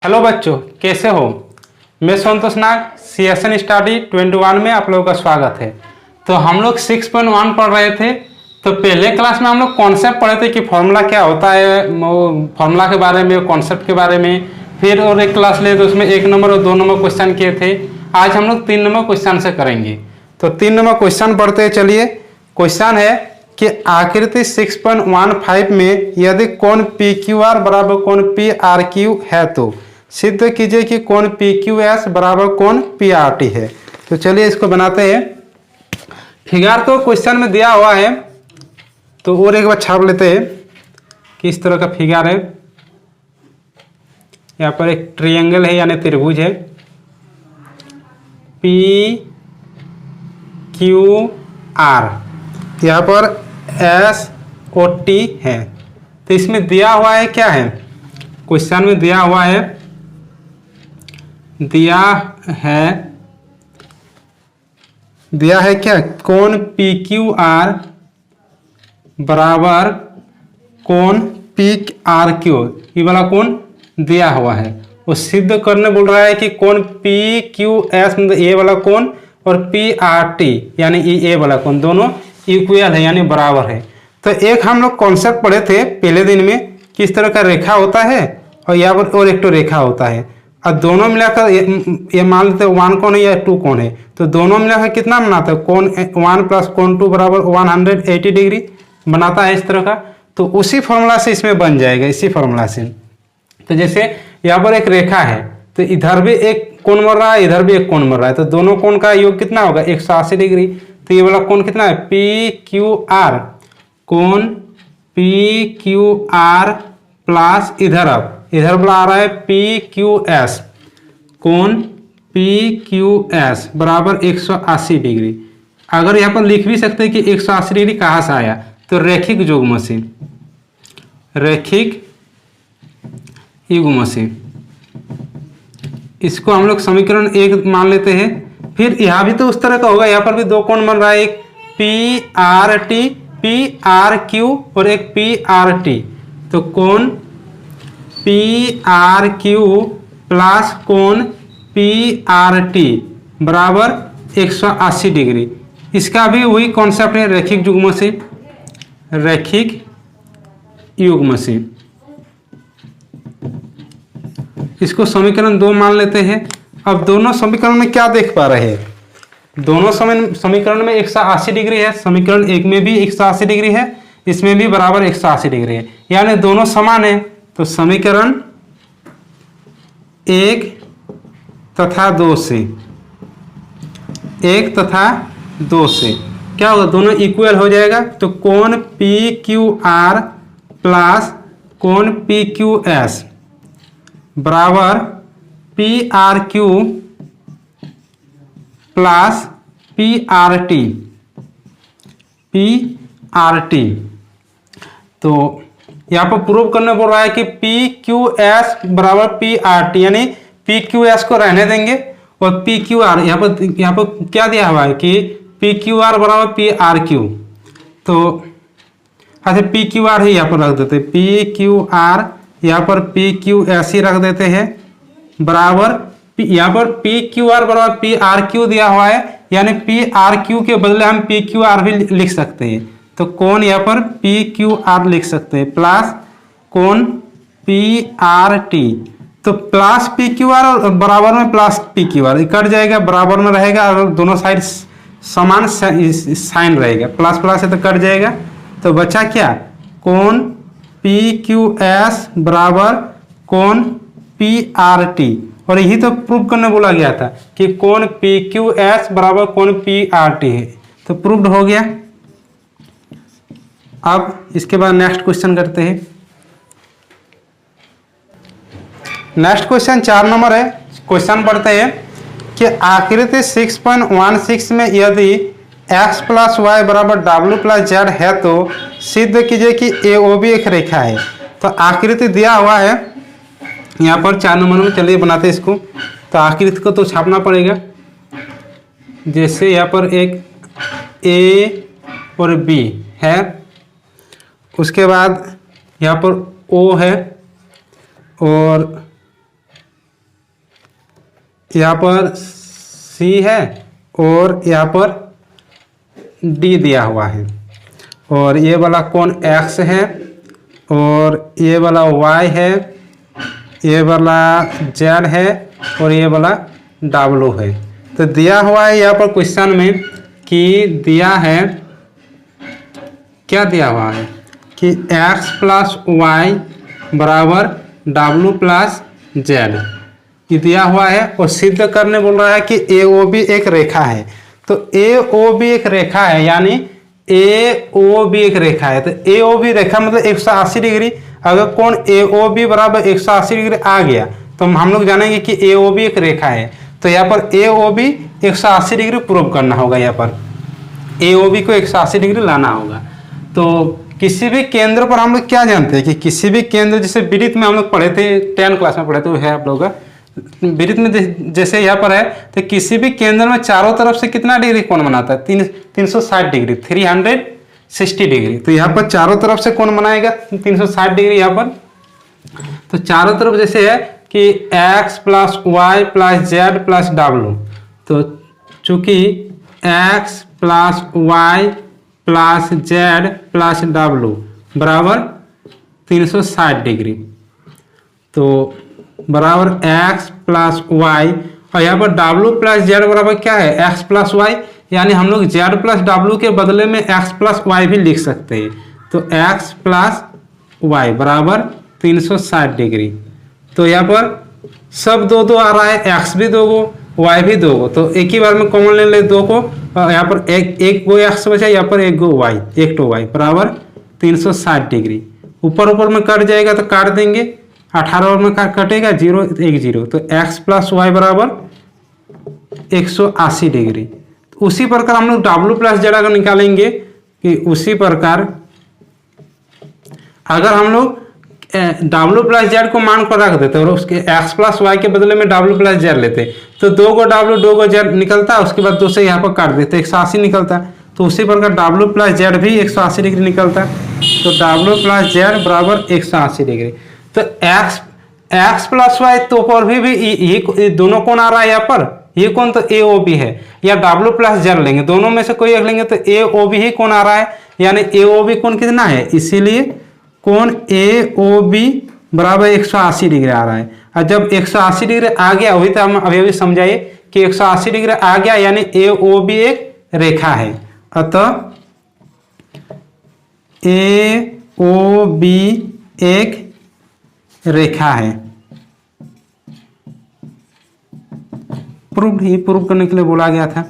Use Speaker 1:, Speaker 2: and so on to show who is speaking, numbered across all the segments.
Speaker 1: Hello बच्चों, कैसे हो। मैं संतोष नाग CSN स्टडी 21 में आप लोगों का स्वागत है। तो हम लोग 6.1 पढ़ रहे थे। तो पहले क्लास में हम लोग कॉन्सेप्ट पढ़े थे कि फॉर्मूला क्या होता है, फॉर्मूला के बारे में, कॉन्सेप्ट के बारे में। फिर और एक क्लास लिए तो उसमें 1 नंबर और 2 नंबर क्वेश्चन किए थे। आज हम लोग 3 नंबर क्वेश्चन से करेंगे। तो 3 नंबर क्वेश्चन पढ़ते चलिए। क्वेश्चन है कि आकृति 6.15 में यदि कोण PQR बराबर कोण PRQ है तो सिद्ध कीजिए कि कोण PQS बराबर कोण PRT है। तो चलिए इसको बनाते हैं। फिगर तो क्वेश्चन में दिया हुआ है, तो और एक बार छाप लेते हैं कि इस तरह का फिगर है। यहाँ पर एक ट्रायंगल है यानी त्रिभुज है, PQR, यहाँ पर SOT है। तो इसमें दिया हुआ है क्या है, क्वेश्चन में दिया है क्या, कोण PQR बराबर कोण PRQ, ये वाला कोण दिया हुआ है। वो सिद्ध करने बोल रहा है कि कोण PQS मतलब ये वाला कोण और PRT यानी ये वाला कोण दोनों इक्वल है यानी बराबर है। तो एक हम लोग कॉन्सेप्ट पढ़े थे पहले दिन में कि इस तरह का रेखा होता है और यहाँ पर और एक तो रेखा होता है, और दोनों मिलाकर ये मान लेते हैं 1 कोण है या 2 कोण है। तो दोनों मिलाकर कितना बनाता है, कोण 1 प्लस कोण 2 बराबर 180 डिग्री बनाता है इस तरह का। तो उसी फॉर्मूला से इसमें बन जाएगा, इसी फॉर्मूला से। तो जैसे यहाँ पर एक रेखा है, तो इधर भी एक कोण मर रहा है, इधर भी एक कोण मर रहा है, तो दोनों कोण का योग कितना होगा 180 डिग्री। तो ये वाला कोण कितना है PQR, कोण PQR प्लस इधर इधर वाला आ रहा है PQS, कोण PQS बराबर 180 डिग्री। अगर यहाँ पर लिख भी सकते हैं कि 180 डिग्री कहाँ से आया, तो रैखिक युग्म से, रैखिक युग्म से इसको हम लोग समीकरण 1 मान लेते हैं। फिर यहाँ भी तो उस तरह का होगा, यहाँ पर भी 2 कोण बन रहा है, एक PRT PRQ और एक PRT। तो कोण PRQ प्लस कोण PRT बराबर 180 डिग्री। इसका भी वही कॉन्सेप्ट है, रैखिक युग्म से, रैखिक युग्म से। इसको समीकरण 2 मान लेते हैं। अब दोनों समीकरण में क्या देख पा रहे हैं, दोनों समीकरण में 180 डिग्री है, समीकरण 1 में भी 180 डिग्री है, इसमें भी बराबर 180 डिग्री है, यानी दोनों समान है। तो समीकरण 1 तथा 2 से, 1 तथा 2 से क्या होगा, दोनों इक्वल हो जाएगा। तो कोण PQR प्लस कोण PQS बराबर PRQ प्लस PRT। तो यहाँ पर प्रूव करने बोल रहा है कि PQS बराबर PRT, यानी PQS को रहने देंगे और PQR यहाँ पर क्या दिया हुआ है कि PQR बराबर PRQ। तो अच्छा PQR ही यहाँ पर रख देते हैं, PQR यहाँ पर PQS ही रख देते हैं बराबर, यहाँ पर PQR बराबर PRQ दिया हुआ है, यानी PRQ के बदले हम PQR भी लिख सकते हैं। तो कोण यहाँ पर PQR लिख सकते हैं प्लस कोण PRT। तो प्लस PQR और बराबर में प्लस PQR कट जाएगा, बराबर में रहेगा, अगर दोनों साइड समान साइन रहेगा, प्लस प्लस है तो कट जाएगा। तो बचा क्या, कोण PQS बराबर कोण PRT। और यही तो प्रूव करने बोला गया था कि कोण PQS बराबर कोण PRT है, तो प्रूव्ड हो गया। अब इसके बाद नेक्स्ट क्वेश्चन करते हैं। नेक्स्ट क्वेश्चन 4 नंबर है। क्वेश्चन पढ़ते हैं कि आकृति 6.16 में यदि x प्लस वाई बराबर W प्लस जेड है तो सिद्ध कीजिए कि AOB एक रेखा है। तो आकृति दिया हुआ है यहाँ पर 4 नंबर में। चलिए बनाते हैं इसको। तो आकृति को तो छापना पड़ेगा, जैसे यहाँ पर एक A और B है, उसके बाद यहाँ पर O है और यहाँ पर सी है और यहाँ पर डी दिया हुआ है, और ये वाला कोण एक्स है, और ये वाला वाई है, ये वाला जेड है, और ये वाला डब्लू है। तो दिया हुआ है यहाँ पर क्वेश्चन में कि दिया है, क्या दिया हुआ है कि x प्लस वाई बराबर डब्लू प्लस जेड, ये दिया हुआ है, और सिद्ध करने बोल रहा है कि ए ओ बी एक रेखा है। तो ए ओ बी एक रेखा है, यानी ए ओ बी एक रेखा है। तो ए ओ बी रेखा मतलब 180 डिग्री। अगर कोण ए ओ बी बराबर 180 डिग्री आ गया तो हम लोग जानेंगे कि ए ओ बी एक रेखा है। तो यहाँ पर ए ओ बी 180 डिग्री प्रूव करना होगा। यहाँ पर ए ओ बी को 180 डिग्री लाना होगा। तो किसी भी केंद्र पर हम लोग क्या जानते हैं कि किसी भी केंद्र, जैसे वृत्त में हम लोग पढ़े थे, 10 क्लास में पढ़े थे, वो है आप लोग वृत्त में जैसे यहाँ पर है, तो किसी भी केंद्र में चारों तरफ से कितना डिग्री कोण बनाता है, 360 डिग्री, 360 डिग्री। तो यहाँ पर चारों तरफ से कोण बनाएगा 360 डिग्री यहाँ पर। तो चारों तरफ जैसे है कि x plus Y plus Z plus W, तो चूंकि x plus Y plus Z plus W बराबर 360 डिग्री, तो बराबर x प्लस वाई, और यहाँ पर डब्लू प्लस जेड बराबर क्या है, x प्लस वाई, यानी हम लोग जेड प्लस डब्लू के बदले में x प्लस वाई भी लिख सकते हैं। तो x प्लस वाई बराबर 360 डिग्री। तो यहाँ पर सब दो दो आ रहा है, x भी दो गो, y भी दो गो, तो एक ही बार में कॉमन ले ले दो को, यहाँ पर एक गो x बचा, यहाँ पर एक गो y, एक टो y बराबर 360 डिग्री। ऊपर ऊपर में कट जाएगा तो काट देंगे, 18 में कटेगा 0 1 0, तो x प्लस वाई बराबर 180 डिग्री। उसी प्रकार हम लोग डब्लू प्लस जेड अगर निकालेंगे कि उसी प्रकार अगर हम लोग डब्लू प्लस जेड को मान कर रख देते और उसके एक्स प्लस वाई के बदले में डब्लू प्लस जेड लेते, तो 2 गो डब्लू 2 गो जेड निकलता है, उसके बाद 2 से यहाँ पर काट देते 180 निकलता है। तो उसी प्रकार डब्लू प्लस जेड भी 180 डिग्री निकलता है। तो डब्लू प्लस जेड बराबर 180 डिग्री। तो एक्स प्लस वाई तो पर भी ये दोनों कौन आ रहा है यहाँ पर, ये कौन, तो ए ओ बी है, या डब्लू प्लस जेड लेंगे, दोनों में से कोई एक लेंगे तो ए ओ बी ही कौन आ रहा है, यानी ए ओ बी कौन कितना है, इसीलिए कोण ए ओ बी बराबर 180 डिग्री आ रहा है। और जब 180 डिग्री आ गया, वही तो हम अभी समझाइए कि 180 डिग्री आ गया यानी ए ओ बी एक रेखा है। अतः ए ओ बी एक रेखा है। प्रूव करने के लिए बोला गया था।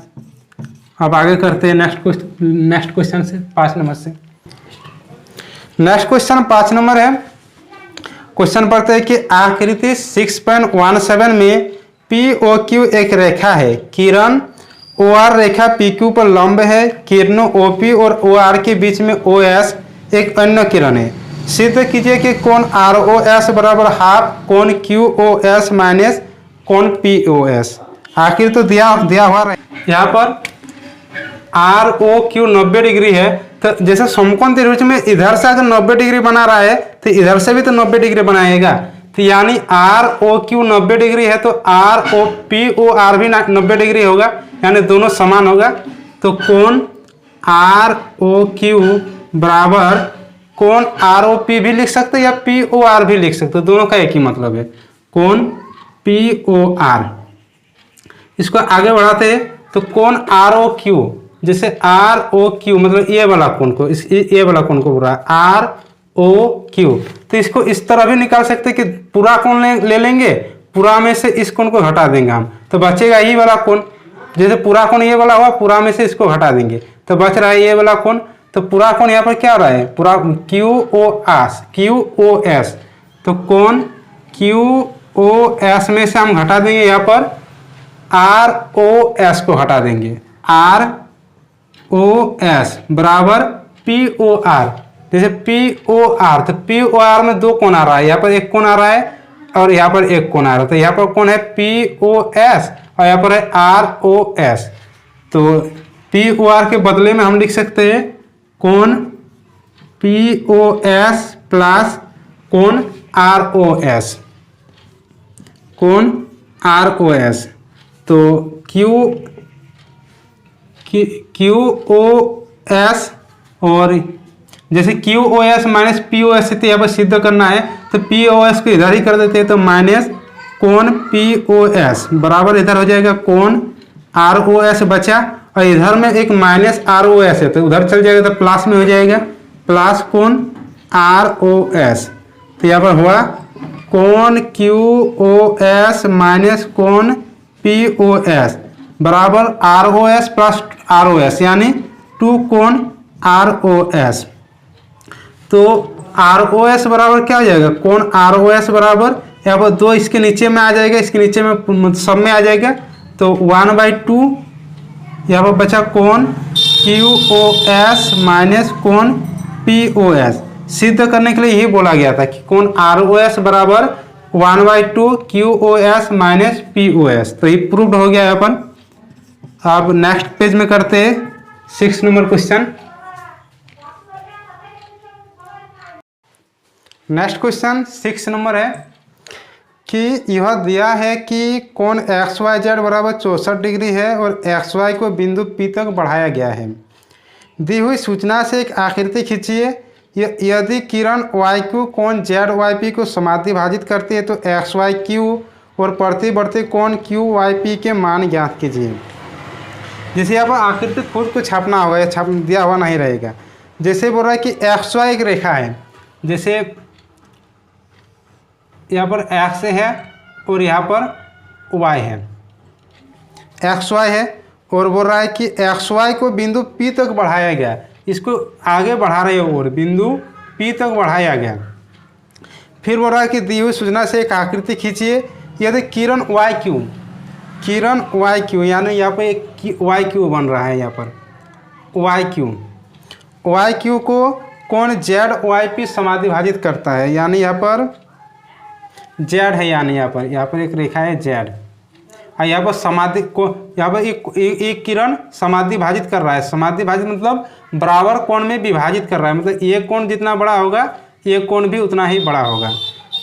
Speaker 1: अब आगे करते हैं नेक्स्ट क्वेश्चन से, 5 नंबर से। नेक्स्ट क्वेश्चन 5 नंबर है। क्वेश्चन पढ़ते हैं कि आकृति 6.17 में पी ओ क्यू एक रेखा है, किरण ओ आर रेखा पी क्यू पर लंब है, किरणों ओ पी और ओ आर के बीच में ओ एस एक अन्य किरण है। सिद्ध कीजिए कि कोण आर ओ एस बराबर हाफ कोण क्यू ओ एस माइनस कोण पी ओ एस। आखिर तो दिया हुआ है यहाँ पर आर ओ क्यू 90 डिग्री है, तो जैसे समकोण त्रिभुज में इधर से अगर 90 डिग्री बना रहा है तो इधर से भी तो 90 डिग्री बनाएगा। तो यानी आर ओ क्यू 90 डिग्री है तो R O P O R भी 90 डिग्री होगा, यानी दोनों समान होगा। तो कोण आर ओ क्यू बराबर कोण आर ओ पी भी लिख सकते हैं या पी ओ आर भी लिख सकते हैं, दोनों का एक ही मतलब है, कोण पी ओ आर। इसको आगे बढ़ाते हैं तो कोण आर ओ क्यू, जैसे आर ओ क्यू मतलब ये वाला कोण को, ये वाला कोण को बोल रहा है आर ओ क्यू, तो इसको इस तरह भी निकाल सकते हैं कि पूरा कोण ले लेंगे, पूरा में से इस कोण को घटा देंगे हम, तो बचेगा ये वाला कोण। जैसे पूरा कोण ये वाला हुआ, पूरा में से इसको घटा देंगे तो बच रहा है ये वाला कोण। तो पूरा कोण यहाँ पर क्या हो रहा है, पूरा क्यू ओ एस, तो कोण क्यू ओ एस में से हम घटा देंगे यहाँ पर आर ओ एस को हटा देंगे, आर ओ एस बराबर पी ओ आर। जैसे पी ओ आर, तो पी ओ आर में 2 कोण आ रहा है, यहाँ पर एक कोण आ रहा है और यहाँ पर एक कोण आ रहा है, तो यहाँ पर कौन है पी ओ एस और यहाँ पर है आर ओ एस। तो पी ओ आर के बदले में हम लिख सकते हैं कोण पी ओ एस प्लस कोण आर ओ एस, कोण आर ओ एस। तो क्यू ओ एस, और जैसे Q O S minus P O S से यहाँ पर सिद्ध करना है तो पी ओ एस को इधर ही कर देते हैं, तो माइनस कोण पी ओ एस बराबर इधर हो जाएगा कोण आर ओ एस बचा, और इधर में एक माइनस आर ओ एस है तो उधर चल जाएगा तो प्लस में हो जाएगा प्लस कोण आर ओ एस। तो यहाँ पर हुआ कोण क्यू ओ एस माइनस कोण पी ओ एस बराबर R O S plus R O S, यानी 2 कोण आर ओ एस। तो आर ओ एस बराबर क्या हो जाएगा, कोण आर ओ एस बराबर यहाँ पर 2 इसके नीचे में आ जाएगा, इसके नीचे में सब में आ जाएगा, तो 1/2 यहाँ पर बचा कोण क्यू ओ एस माइनस कोण पी ओ एस। सिद्ध करने के लिए यही बोला गया था कि कोण आर ओ एस बराबर 1/2 Q O S minus P O S. तो ये प्रूव्ड हो गया यहाँ पर। अब नेक्स्ट पेज में करते हैं 6 number question. Next question 6 number है कि यह दिया है कि कोण एक्स वाई जेड बराबर 64 डिग्री है और एक्स वाई को बिंदु P तक बढ़ाया गया है। दी हुई सूचना से एक आकृति खींचिए। यदि किरण वाई क्यू कोण जेड वाई पी को समाधिभाजित करती है तो एक्स वाई क्यू और प्रतिवर्ती कोण क्यू वाई पी के मान ज्ञात कीजिए। जैसे यहाँ पर आकृति खुद को छापना होगा, छाप दिया हुआ नहीं रहेगा। जैसे बोल रहा है कि एक्स वाई एक रेखा है, जैसे यहाँ पर एक्स है और यहाँ पर वाई है, एक्स वाई है और बोल रहा है कि एक्स वाई को बिंदु P तक बढ़ाया गया, इसको आगे बढ़ा रहे हो और बिंदु P तक बढ़ाया गया। फिर बोल रहा है कि दी हुई सूचना से एक आकृति खींचिए। यदि किरण वाई क्यू यानी यहाँ पर एक वाई क्यू बन रहा है, यहाँ पर वाई क्यू को कोण जेड वाई पी समाधिभाजित करता है, यानी यहाँ पर जेड है, यानी यहाँ पर एक रेखा है जेड, और यहाँ पर समाधि को यहाँ पर एक किरण समाधिभाजित कर रहा है। समाधिभाजित मतलब बराबर कोण में विभाजित कर रहा है, मतलब ये कोण जितना बड़ा होगा ये कोण भी उतना ही बड़ा होगा।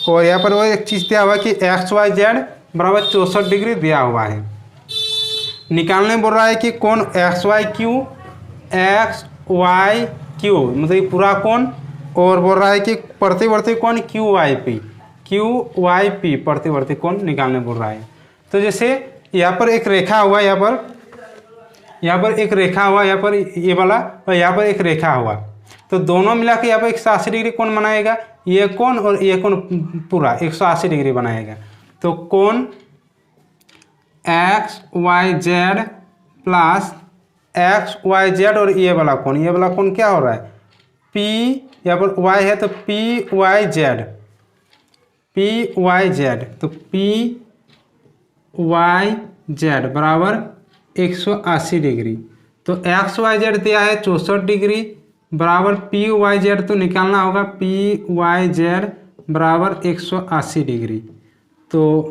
Speaker 1: और यहाँ पर वो एक चीज़ दिया हुआ कि एक्स वाई जेड बराबर 64 डिग्री दिया हुआ है। निकालने बोल रहा है कि कोण एक्स वाई क्यू मतलब ये पूरा कोण, और बोल रहा है कि प्रतिवर्ती कोण क्यू वाई पी प्रतिवर्ती कोण निकालने बोल रहा है। तो जैसे यहाँ पर एक रेखा हुआ, यहाँ पर एक रेखा हुआ, यहाँ पर ये वाला और यहाँ पर एक रेखा हुआ, तो दोनों मिला के यहाँ पर 180 डिग्री कोण बनाएगा, ये कोण और ये कोण पूरा 180 डिग्री बनाएगा। तो कोण X Y Z plus X Y Z और ये वाला कोण क्या हो रहा है P, यहाँ पर y है तो पी वाई जेड, तो पी वाई जेड बराबर 180 डिग्री। तो एक्स वाई जेड दिया है 64 डिग्री बराबर पी वाई जेड, तो निकालना होगा पी वाई जेड बराबर 180 डिग्री। तो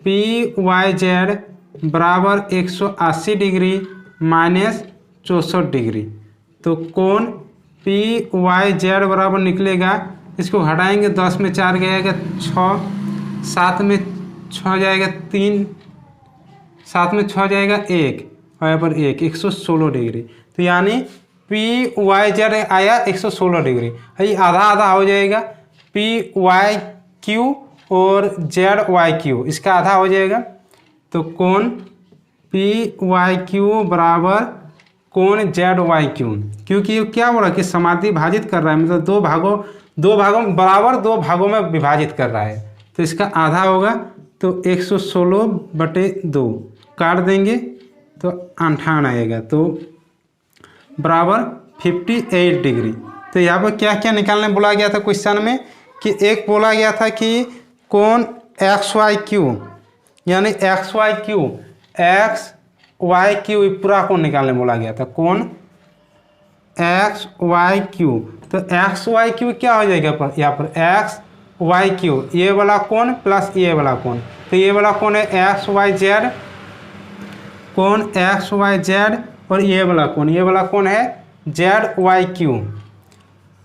Speaker 1: पी वाई जेड बराबर 180 डिग्री माइनस 64 डिग्री, तो कोण पी वाई जेड बराबर निकलेगा, इसको हटाएंगे 10 में 4 जाएगा 6, 7 में 6 जाएगा 3, 7 में 6 जाएगा 1 और यहाँ पर 116 डिग्री। तो यानी पी वाई जेड आया 116 डिग्री, ये आधा आधा हो जाएगा, पी वाई क्यू और जेड वाई क्यू इसका आधा हो जाएगा। तो कोण पी वाई क्यू बराबर कोण जेड वाई क्यू, क्योंकि ये क्या हो रहा है कि समाधिभाजित कर रहा है, मतलब दो भागों बराबर 2 भागों में विभाजित कर रहा है, तो इसका आधा होगा। तो 116/2 काट देंगे तो 58 आएगा, तो बराबर 58 डिग्री। तो यहाँ पर क्या क्या निकालने बोला गया था क्वेश्चन में कि एक बोला गया था कि कोण एक्स वाई क्यू यानी एक्स वाई क्यू पूरा कोण निकालने बोला गया था, कोण एक्स वाई क्यू। तो एक्स वाई क्यू क्या हो जाएगा यहाँ पर एक्स वाई क्यू, ये वाला कोण प्लस ये वाला कोण, तो ये वाला कोण है एक्स वाई जेड, कोण एक्स वाई जेड, और ये वाला कोण है जेड वाई क्यू,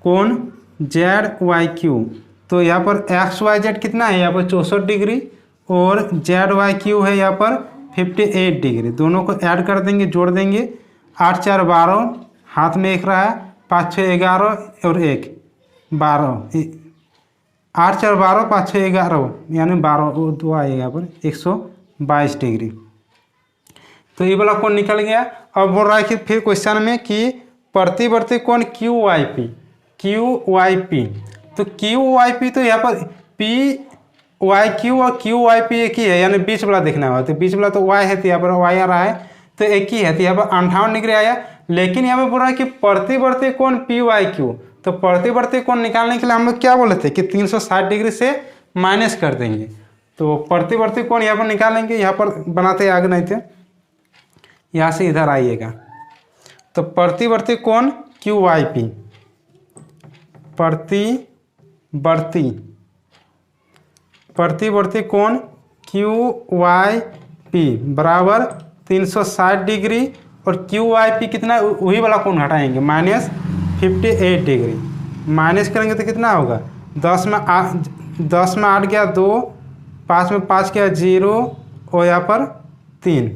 Speaker 1: कोण जेड वाई क्यू। तो यहाँ पर एक्स वाई जेड कितना है, यहाँ पर 64 डिग्री और जेड वाई क्यू है यहाँ पर 58 डिग्री। दोनों को ऐड कर देंगे, जोड़ देंगे। 8 4 12, हाथ में 1 रहा है, 5 6 11 और 1 12, 8 4 12, 5 6 11 यानी 12 दो आएगा यहाँ पर 122 डिग्री। तो ये वाला कोण निकल गया। अब बोल रहा है कि फिर क्वेश्चन में कि प्रतिवर्ती कोण क्यू वाई पी। तो क्यू वाई पी तो यहाँ पर पी वाई क्यू और क्यू वाई पी एक ही है, यानी बीच वाला देखना होगा। तो बीच वाला तो वाई है, तो यहाँ पर वाई आ रहा है, तो एक ही है, तो यहाँ पर 58 डिग्री आया। लेकिन यहाँ पर बोल रहा है कि प्रतिवर्ती कोण पी वाई क्यू। तो प्रतिवर्ती कोण निकालने के लिए हम लोग क्या बोले थे कि 360 डिग्री से माइनस कर देंगे। तो प्रतिवर्ती कोण यहाँ पर निकालेंगे, यहाँ पर बनाते आगे नहीं थे, यहाँ से इधर आइएगा। तो प्रतिवर्ती कोण क्यू वाई पी, प्रतिवर्ती कोण क्यू वाई पी बराबर 360 डिग्री, और क्यू वाई पी कितना, वही वाला कोण हटाएंगे, -58 डिग्री। माइनस करेंगे तो कितना होगा, 10 में 8 गया 2, 5 में 5 गया 0, और यहाँ पर 3,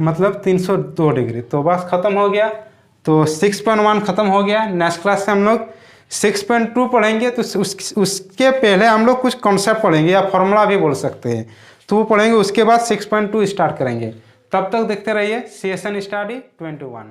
Speaker 1: मतलब 302 डिग्री। तो बस ख़त्म हो गया। तो 6.1 ख़त्म हो गया। नेक्स्ट क्लास से हम लोग 6.2 पढ़ेंगे। तो उसके पहले हम लोग कुछ कॉन्सेप्ट पढ़ेंगे, या फॉर्मूला भी बोल सकते हैं, तो वो पढ़ेंगे। उसके बाद 6.2 स्टार्ट करेंगे। तब तक देखते रहिए CSN स्टडी 21।